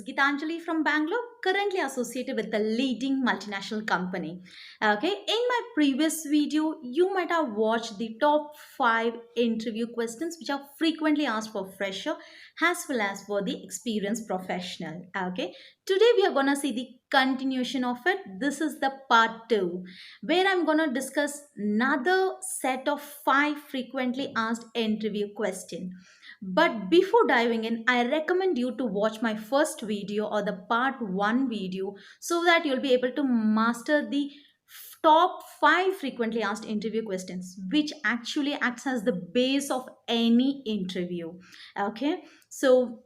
Gitanjali from Bangalore, currently associated with the leading multinational company. Okay, in my previous video, you might have watched the top 5 interview questions which are frequently asked for fresher as well as for the experienced professional. Okay, today we are gonna see the continuation of it. This is the part 2 where I'm gonna discuss another set of 5 frequently asked interview questions. But before diving in, I recommend you to watch my first video or the part 1 video so that you'll be able to master the top 5 frequently asked interview questions, which actually acts as the base of any interview. Okay, so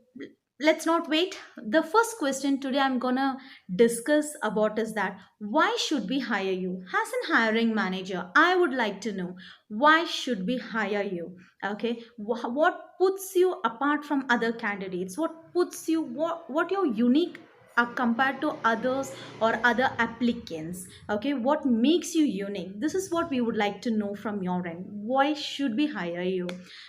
let's not wait. The first question today I'm gonna discuss about is that why should we hire you? As an hiring manager, I would like to know why should we hire you? Okay, what puts you apart from other candidates? What puts you what your unique compared to others or other applicants? Okay, what makes you unique? This is what we would like to know from your end. Why should we hire you?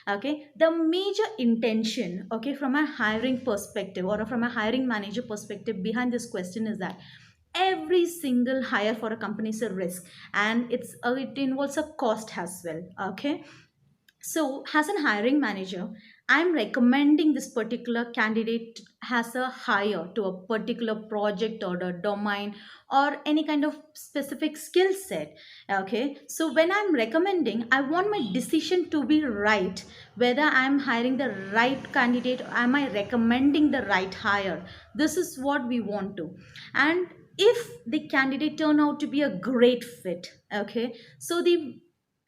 Okay, the major intention, okay, from a hiring perspective or from a hiring manager perspective behind this question is that every single hire for a company is a risk, and it involves a cost as well. Okay, so, as an hiring manager, I'm recommending this particular candidate has a hire to a particular project or a domain or any kind of specific skill set. Okay, so when I'm recommending, I want my decision to be right, whether I'm hiring the right candidate or am I recommending the right hire. This is what we want to. And if the candidate turn out to be a great fit, okay, so the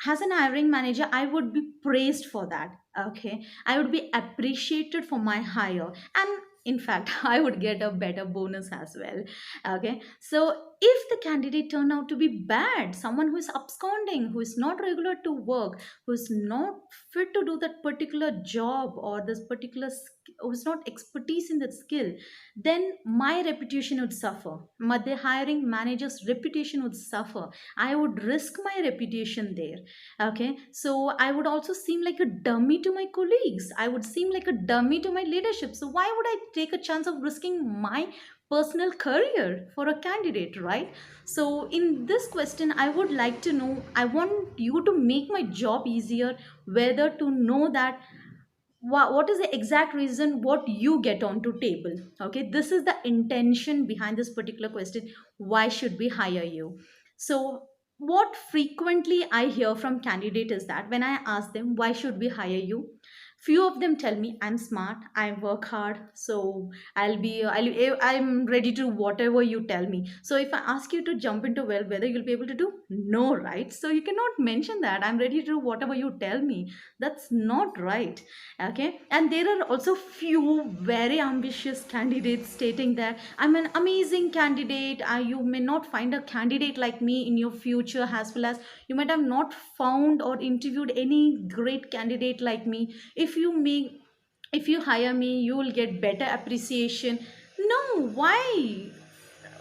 as an hiring manager, I would be praised for that. Okay, I would be appreciated for my hire, and in fact I would get a better bonus as well. Okay, so if the candidate turned out to be bad, someone who is absconding, who is not regular to work, who is not fit to do that particular job or this particular who is not expertise in that skill, then my reputation would suffer, the hiring manager's reputation would suffer. I would risk my reputation there. Okay, so I would also seem like a dummy to my colleagues. I would seem like a dummy to my leadership. So why would I take a chance of risking my personal career for a candidate, right? So in this question, I would like to know, I want you to make my job easier, whether to know that what is the exact reason what you get onto table. Okay, this is the intention behind this particular question. Why should we hire you? So what frequently I hear from candidate is that when I ask them why should we hire you, few of them tell me I'm smart, I work hard, so I'm ready to whatever you tell me. So if I ask you to jump into well, whether you'll be able to do, no, right? So you cannot mention that I'm ready to do whatever you tell me. That's not right. Okay, and there are also few very ambitious candidates stating that I'm an amazing candidate. You may not find a candidate like me in your future, as well as you might have not found or interviewed any great candidate like me. If you hire me, you will get better appreciation. No, why?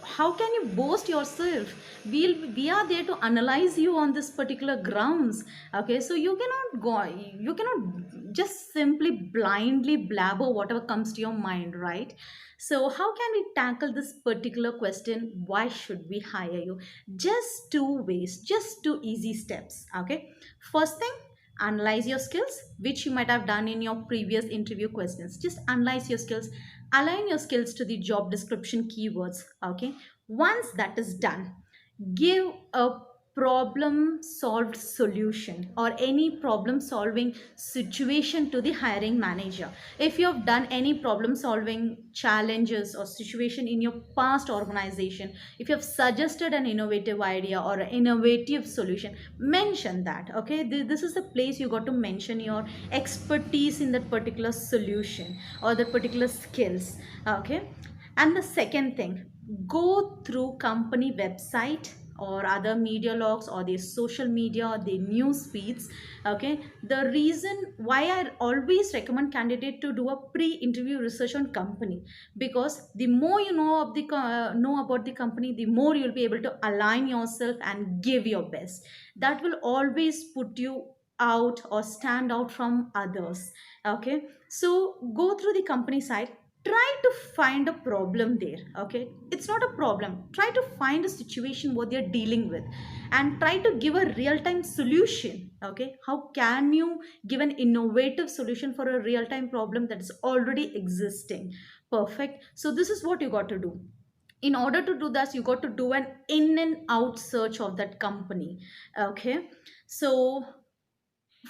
How can you boast yourself? We are there to analyze you on this particular grounds. Okay, so you cannot just simply blindly blabber whatever comes to your mind, right? So how can we tackle this particular question, why should we hire you? Just two ways, just two easy steps. Okay, first thing, analyze your skills, which you might have done in your previous interview questions. Just analyze your skills, align your skills to the job description keywords. Okay, once that is done, give a problem solved solution or any problem solving situation to the hiring manager. If you have done any problem solving challenges or situation in your past organization, if you have suggested an innovative idea or an innovative solution, mention that. Okay, this is the place you got to mention your expertise in that particular solution or that particular skills. Okay, and the second thing, go through company website or other media logs or their social media or their news feeds. Okay, the reason why I always recommend candidate to do a pre-interview research on company, because the more you know of know about the company, the more you'll be able to align yourself and give your best. That will always put you out or stand out from others. Okay, so go through the company site, try to find a problem there. Okay, it's not a problem, try to find a situation what they're dealing with and try to give a real time solution. Okay, how can you give an innovative solution for a real time problem that is already existing? Perfect. So this is what you got to do. In order to do this, you got to do an in and out search of that company. Okay, so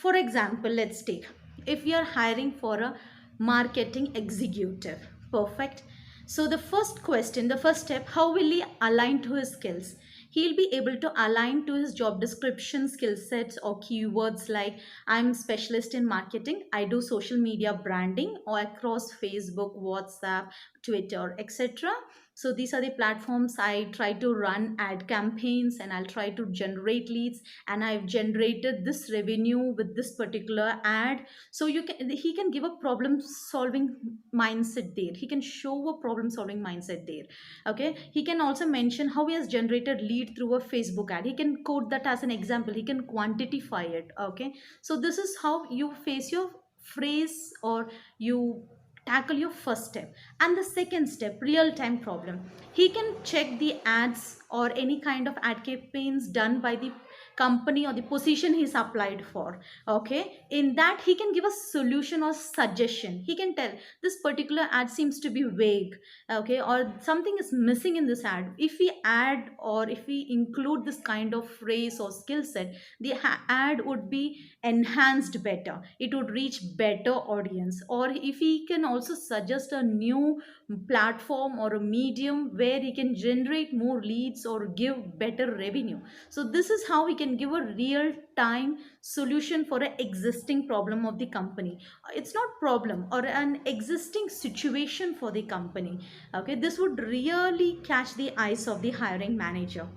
for example, let's take, if we are hiring for a marketing executive. Perfect. So the first question, the first step, how will he align to his skills? He'll be able to align to his job description, skill sets or keywords like, I'm specialist in marketing, I do social media branding or across Facebook, WhatsApp, Twitter, etc. So these are the platforms I try to run ad campaigns and I'll try to generate leads, and I've generated this revenue with this particular ad. So you can, he can give a problem solving mindset there, he can show a problem solving mindset there. Okay, he can also mention how he has generated lead through a Facebook ad, he can quote that as an example, he can quantify it. Okay, so this is how you face your phrase or you tackle your first step. And the second step, real time problem, he can check the ads or any kind of ad campaigns done by the company or the position he's applied for. Okay, in that he can give a solution or suggestion, he can tell this particular ad seems to be vague. Okay, or something is missing in this ad, if we add or if we include this kind of phrase or skill set, the ad would be enhanced better, it would reach better audience. Or if he can also suggest a new platform or a medium where he can generate more leads or give better revenue. So this is how we can give a real time solution for an existing problem of the company. It's not problem or an existing situation for the company. Okay, this would really catch the eyes of the hiring manager.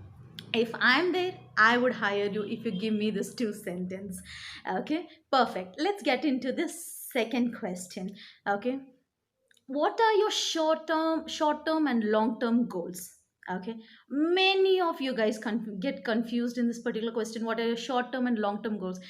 If I'm there, I would hire you if you give me this two sentence. Okay, perfect. Let's get into this second question. Okay, what are your short term and long term goals? Okay, many of you guys get confused in this particular question, what are your short term and long term goals?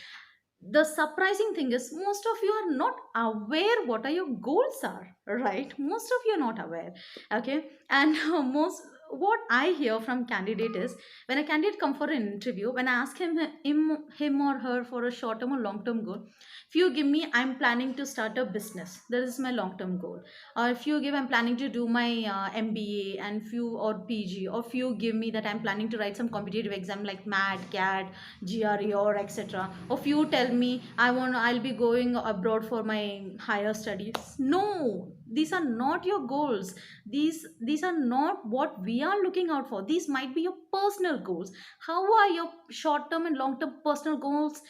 The surprising thing is most of you are not aware what are your goals are, right? Most of you are not aware. Okay, and most, what I hear from candidate is, when a candidate come for an interview, when I ask him or her for a short term or long term goal, if you give me, I'm planning to start a business, that is my long term goal. Or if you give, I'm planning to do my MBA and few or PG, or if you give me that I'm planning to write some competitive exam like MAT, CAT, GRE or etc. Or if you tell me I'll be going abroad for my higher studies, no, these are not your goals. These are not what we are looking out for. These might be your personal goals. How are your short term and long term personal goals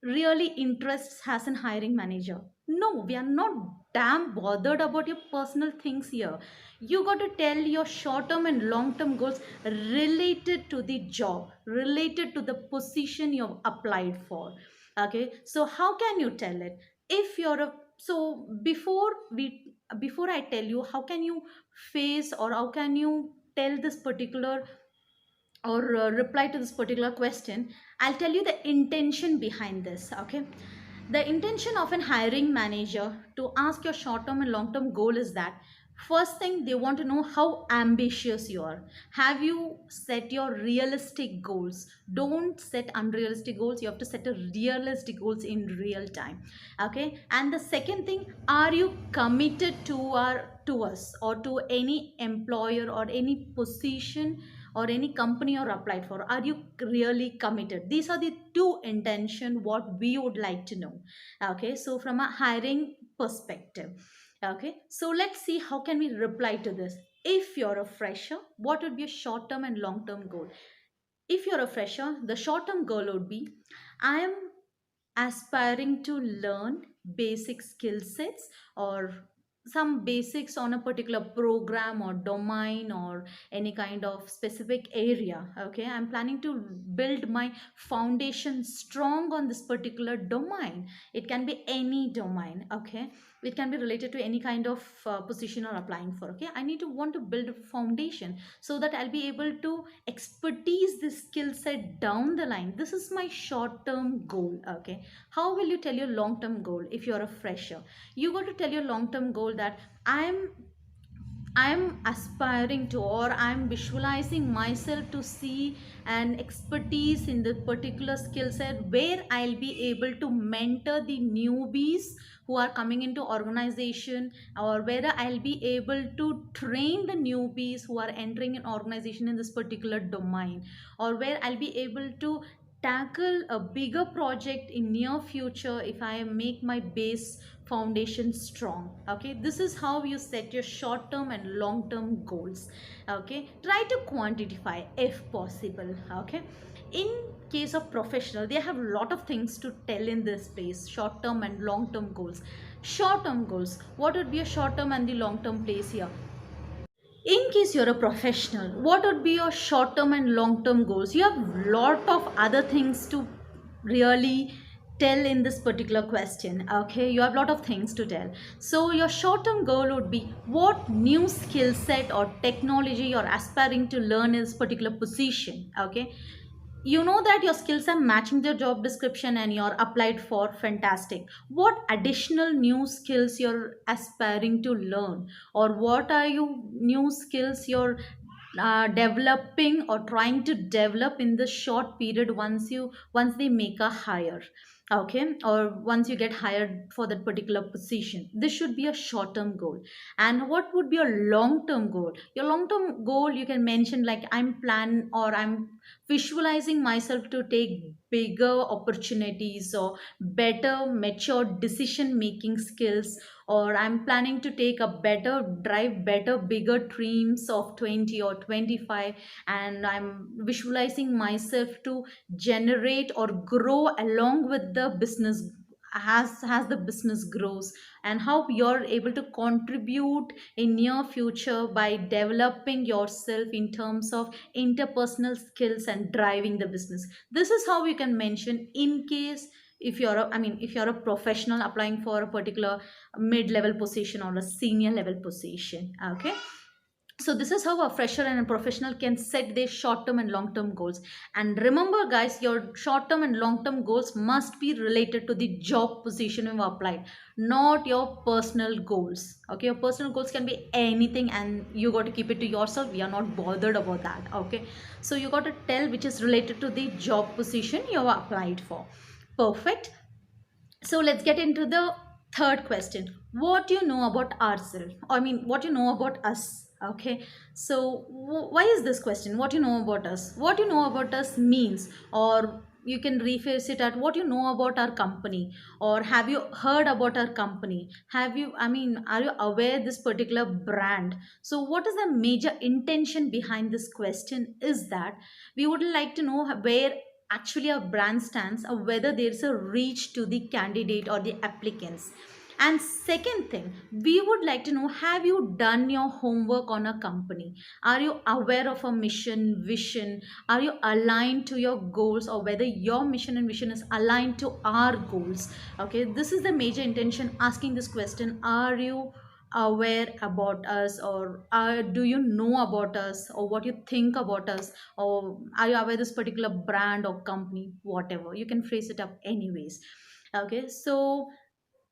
really interests as an hiring manager? No, we are not damn bothered about your personal things here. You got to tell your short term and long term goals related to the job, related to the position you've applied for. Okay, so how can you tell it? If you're a, so before I tell you how can you face or how can you tell this particular or reply to this particular question, I'll tell you the intention behind this. Okay, the intention of an hiring manager to ask your short term and long term goal is that, first thing, they want to know how ambitious you are. Have you set your realistic goals? Don't set unrealistic goals, you have to set a realistic goals in real time. Okay, and the second thing, are you committed to us or to any employer or any position or any company you're applied for? Are you really committed? These are the two intention what we would like to know. Okay, so from a hiring perspective. Okay, so let's see how can we reply to this. If you're a fresher, what would be a short term and long term goal? If you're a fresher, the short term goal would be, I am aspiring to learn basic skill sets or some basics on a particular program or domain or any kind of specific area. Okay, I'm planning to build my foundation strong on this particular domain. It can be any domain. Okay, it can be related to any kind of position or applying for. Okay, I need to want to build a foundation so that I'll be able to expertise this skill set down the line. This is my short term goal. Okay, how will you tell your long term goal? If you're a fresher, you got to tell your long term goal that I am I'm aspiring to, or I'm visualizing myself to see an expertise in the particular skill set where I'll be able to mentor the newbies who are coming into organization, or whether I'll be able to train the newbies who are entering an organization in this particular domain, or where I'll be able to tackle a bigger project in near future if I make my base foundation strong. Okay, this is how you set your short term and long term goals. Okay, try to quantify if possible. Okay, in case of professional, they have a lot of things to tell in this space: short term and long term goals. Short term goals, what would be a short term and the long term place here? In case you're a professional, what would be your short term and long term goals? You have lot of other things to really tell in this particular question. Okay, you have a lot of things to tell. So your short term goal would be what new skill set or technology you're aspiring to learn in this particular position. Okay, you know that your skills are matching the job description and you're applied for, fantastic. What additional new skills you're aspiring to learn, or what are you new skills you're developing or trying to develop in the short period once they make a hire. Okay, or once you get hired for that particular position, this should be a short term goal. And what would be a long term goal? Your long term goal, you can mention like, I'm plan or I'm visualizing myself to take bigger opportunities or better mature decision making skills, or I'm planning to take a better drive better bigger dreams of 20 or 25, and I'm visualizing myself to generate or grow along with the business as the business grows, and how you're able to contribute in near future by developing yourself in terms of interpersonal skills and driving the business. This is how you can mention in case if you're a, I mean, if you're a professional applying for a particular mid level position or a senior level position. Okay, so this is how a fresher and a professional can set their short term and long term goals. And remember guys, your short term and long term goals must be related to the job position you applied, not your personal goals. Okay, your personal goals can be anything and you got to keep it to yourself. We are not bothered about that. Okay, so you got to tell which is related to the job position you have applied for. Perfect. So let's get into the third question. What do you know about ourselves? I mean, what you know about us? Okay, so why is this question, what you know about us? What you know about us means, or you can rephrase it at what you know about our company, or have you heard about our company? Have you, I mean, are you aware this particular brand? So what is the major intention behind this question is that we would like to know where actually a brand stands, or whether there's a reach to the candidate or the applicants. And second thing, we would like to know, have you done your homework on a company? Are you aware of a mission, vision? Are you aligned to your goals, or whether your mission and vision is aligned to our goals? Okay, this is the major intention asking this question. Are you aware about us, or do you know about us, or what you think about us, or are you aware this particular brand or company? Whatever, you can phrase it up anyways. Okay, so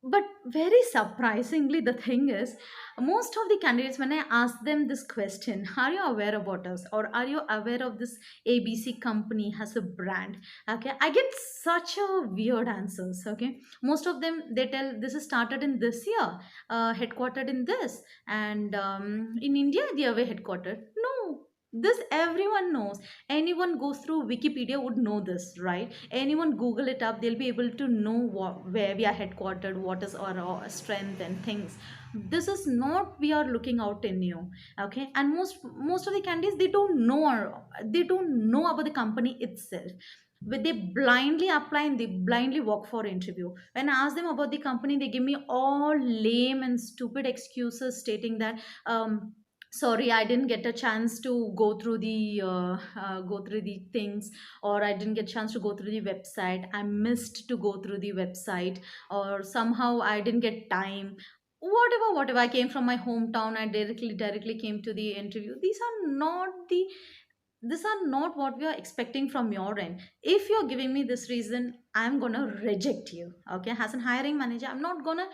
but very surprisingly, the thing is, most of the candidates, when I ask them this question, are you aware about us, or are you aware of this ABC company has a brand? Okay, I get such a weird answers. Okay, most of them, they tell this is started in this year, headquartered in this, and in India they are headquartered. No, this everyone knows. Anyone goes through Wikipedia would know this, right? Anyone Google it up, they'll be able to know where we are headquartered, what is our strength and things. This is not we are looking out in you. Okay, and most of the candidates, they don't know, or they don't know about the company itself. But they blindly apply and they blindly walk for interview. When I ask them about the company, they give me all lame and stupid excuses stating that sorry, I didn't get a chance to go through the things, or I didn't get a chance to go through the website, I missed to go through the website, or somehow I didn't get time. Whatever, I came from my hometown, I directly came to the interview. These are not what we are expecting from your end. If you're giving me this reason, I'm gonna reject you. Okay, as a hiring manager, I'm not gonna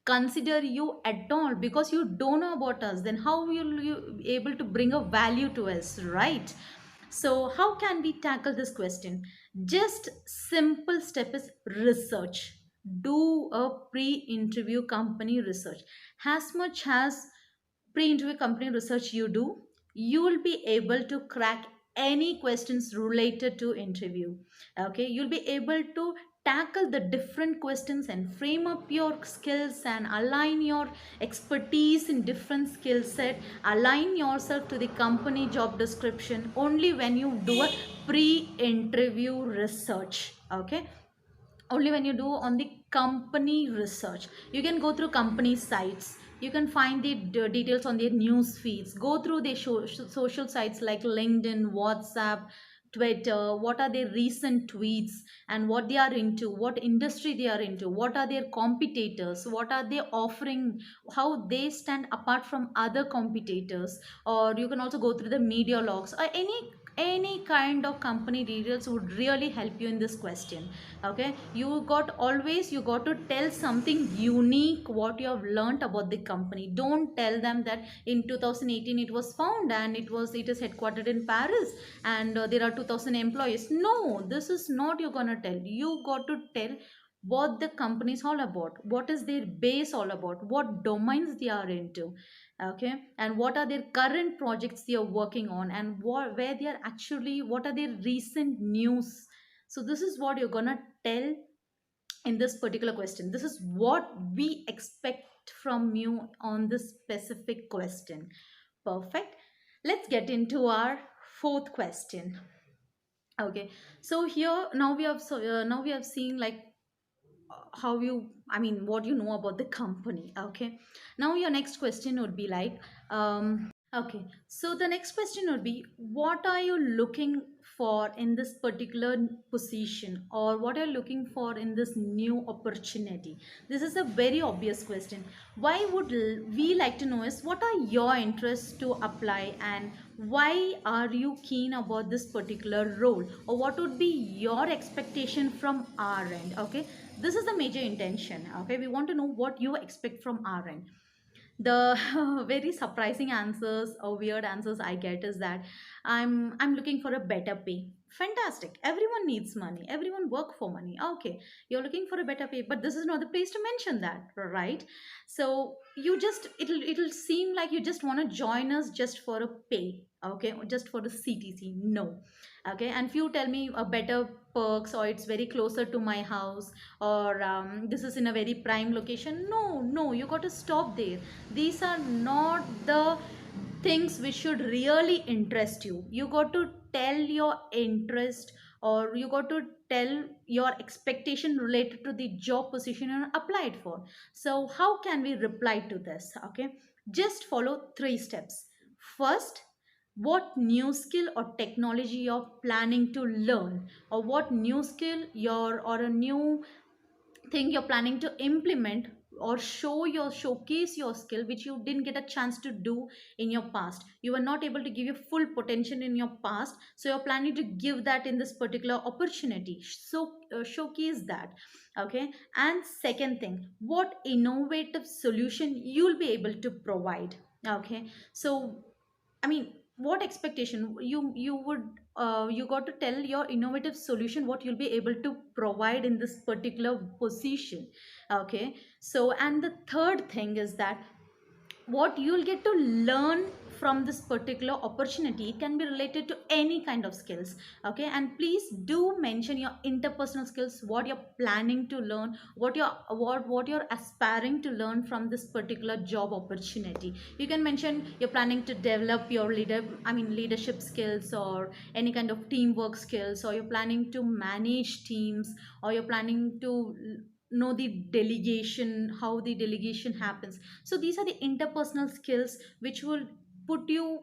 consider you at all because you don't know about us. Then how will you be able to bring a value to us, right? So how can we tackle this question? Just simple step is research. Do a pre-interview company research. As much as pre-interview company research you do, you will be able to crack any questions related to interview. Okay, you'll be able to tackle the different questions and frame up your skills and align your expertise in different skill set, align yourself to the company job description only when you do a pre-interview research. Okay, only when you do on the company research. You can go through company sites, you can find the details on their news feeds, go through their social sites like LinkedIn, WhatsApp, Twitter, what are their recent tweets and what they are into, what industry they are into, what are their competitors, what are they offering, how they stand apart from other competitors. Or you can also go through the media logs or any kind of company details would really help you in this question. Okay, you got to tell something unique what you have learned about the company. Don't tell them that in 2018 it was found and it is headquartered in Paris and there are 2000 employees. No, this is not you're gonna tell. You got to tell what the company is all about, what is their base all about, what domains they are into. Okay, and what are their current projects they are working on, and where they are actually, what are their recent news. So this is what you're gonna tell in this particular question. This is what we expect from you on this specific question. Perfect. Let's get into our fourth question. Okay, so here now we have now we have seen like how you, I mean, what you know about the company. Okay, now your next question would be like, okay, so the next question would be, what are you looking for in this particular position, or what are you looking for in this new opportunity? This is a very obvious question. Why would we like to know is what are your interests to apply, and why are you keen about this particular role, or what would be your expectation from our end? Okay, this is the major intention. Okay, we want to know what you expect from our end. The very surprising answers or weird answers I get is that I'm looking for a better pay. Fantastic, everyone needs money, everyone work for money. Okay, you're looking for a better pay, but this is not the place to mention that, right? So you just, it'll seem like you just want to join us just for a pay. Okay, or just for the CTC. No. Okay, and few tell me a better perks, or it's very closer to my house, or this is in a very prime location. No, no, you got to stop there. These are not the things which should really interest you. You got to tell your interest, or you got to tell your expectation related to the job position you applied for. So how can we reply to this? Okay, just follow three steps. First, what new skill or technology you're planning to learn, or what new skill you're, or a new thing you're planning to implement, or showcase your skill which you didn't get a chance to do in your past. You were not able to give your full potential in your past, so you're planning to give that in this particular opportunity. So showcase that. Okay, and second thing, what innovative solution you'll be able to provide. Okay, so I mean, what expectation you would, you got to tell your innovative solution what you'll be able to provide in this particular position. Okay, so and the third thing is that what you'll get to learn from this particular opportunity can be related to any kind of skills. Okay, and please do mention your interpersonal skills, what you're planning to learn, what you're aspiring to learn from this particular job opportunity. You can mention you're planning to develop your leadership skills, or any kind of teamwork skills, or you're planning to manage teams, or you're planning to know the delegation, how the delegation happens. So these are the interpersonal skills which will put you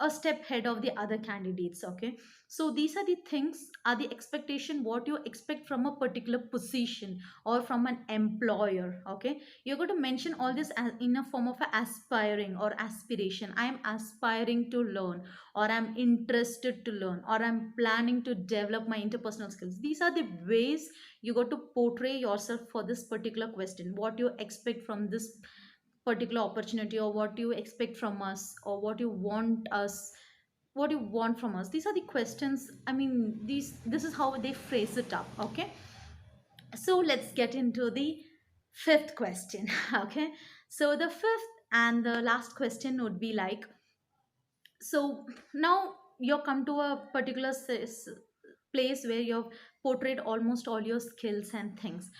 a step ahead of the other candidates. Okay, so these are the things, are the expectation what you expect from a particular position or from an employer. Okay, you're going to mention all this as in a form of a aspiring or aspiration. I am aspiring to learn, or I'm interested to learn, or I'm planning to develop my interpersonal skills. These are the ways you got to portray yourself for this particular question, what you expect from this particular opportunity, or what you expect from us, or what you want us, what you want from us. These are the questions. I mean, this is how they phrase it up. Okay, so let's get into the fifth question. Okay, so the fifth and the last question would be like, so now you're come to a particular place where you've portrayed almost all your skills and things.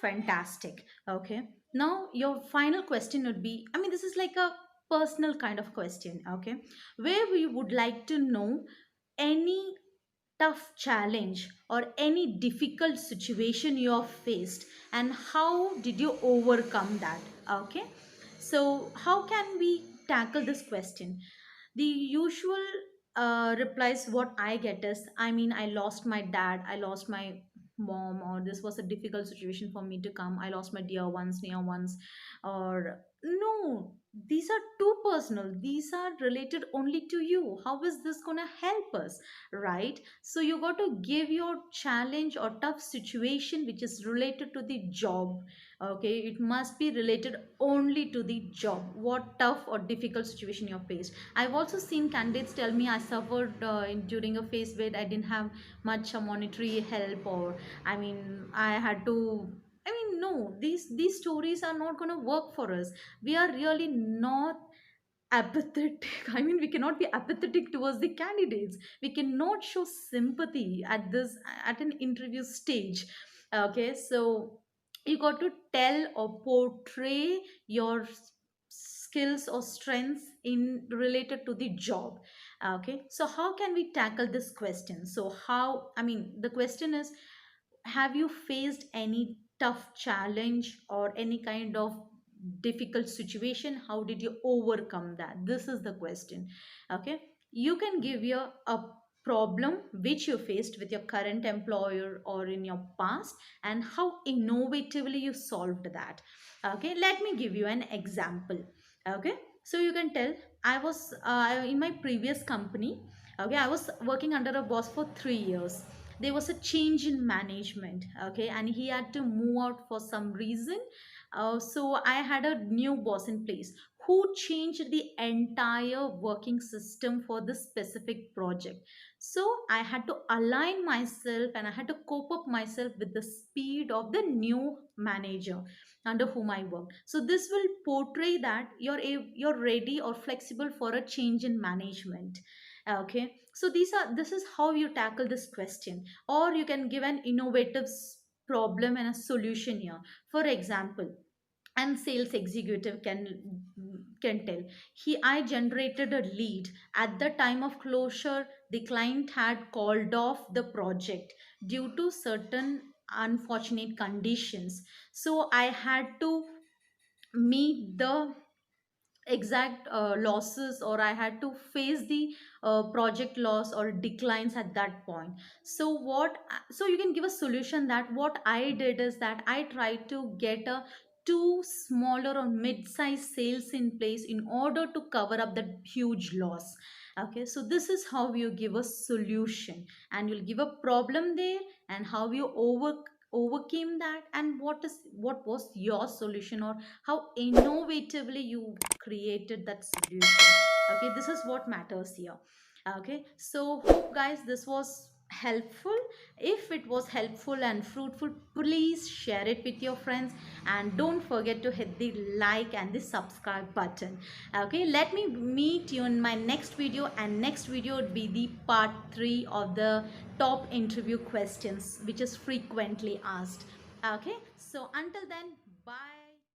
Fantastic. Okay, now your final question would be, I mean, this is like a personal kind of question. Okay, where we would like to know any tough challenge or any difficult situation you have faced, and how did you overcome that. Okay, so how can we tackle this question? The usual replies what I get is, I mean, I lost my dad, I lost my mom, or this was a difficult situation for me to come, I lost my dear ones, near ones. Or no, these are too personal, these are related only to you, how is this gonna help us, right? So you got to give your challenge or tough situation which is related to the job. Okay, it must be related only to the job, what tough or difficult situation you're faced. I've also seen candidates tell me, I suffered during a phase where I didn't have much monetary help, or I mean, I had to. I mean, no, these stories are not going to work for us. We are really not apathetic. I mean, we cannot be apathetic towards the candidates. We cannot show sympathy at this, at an interview stage. Okay, so you got to tell or portray your skills or strengths in related to the job. Okay, so how can we tackle this question? So how, I mean, the question is, have you faced any tough challenge or any kind of difficult situation? How did you overcome that? This is the question. Okay, you can give your a problem which you faced with your current employer or in your past, and how innovatively you solved that. Okay, let me give you an example. Okay, so you can tell, I was in my previous company. Okay, I was working under a boss for 3 years. There was a change in management. Okay, and he had to move out for some reason. So I had a new boss in place who changed the entire working system for this specific project. So I had to align myself and I had to cope up myself with the speed of the new manager under whom I work. So this will portray that you're ready or flexible for a change in management. Okay, so this is how you tackle this question. Or you can give an innovative problem and a solution here. For example, and sales executive can tell, he I generated a lead. At the time of closure, the client had called off the project due to certain unfortunate conditions. So I had to meet the exact losses, or I had to face the project loss or declines at that point. So so you can give a solution that what I did is that I tried to get a two smaller or mid-sized sales in place in order to cover up that huge loss. Okay, so this is how you give a solution, and you'll give a problem there, and how you overcame that, and what was your solution, or how innovatively you created that solution. Okay, this is what matters here. Okay, so hope guys this was helpful. If it was helpful and fruitful, please share it with your friends, and don't forget to hit the like and the subscribe button. Okay, let me meet you in my next video, and next video would be the part 3 of the top interview questions which is frequently asked. Okay, so until then, bye.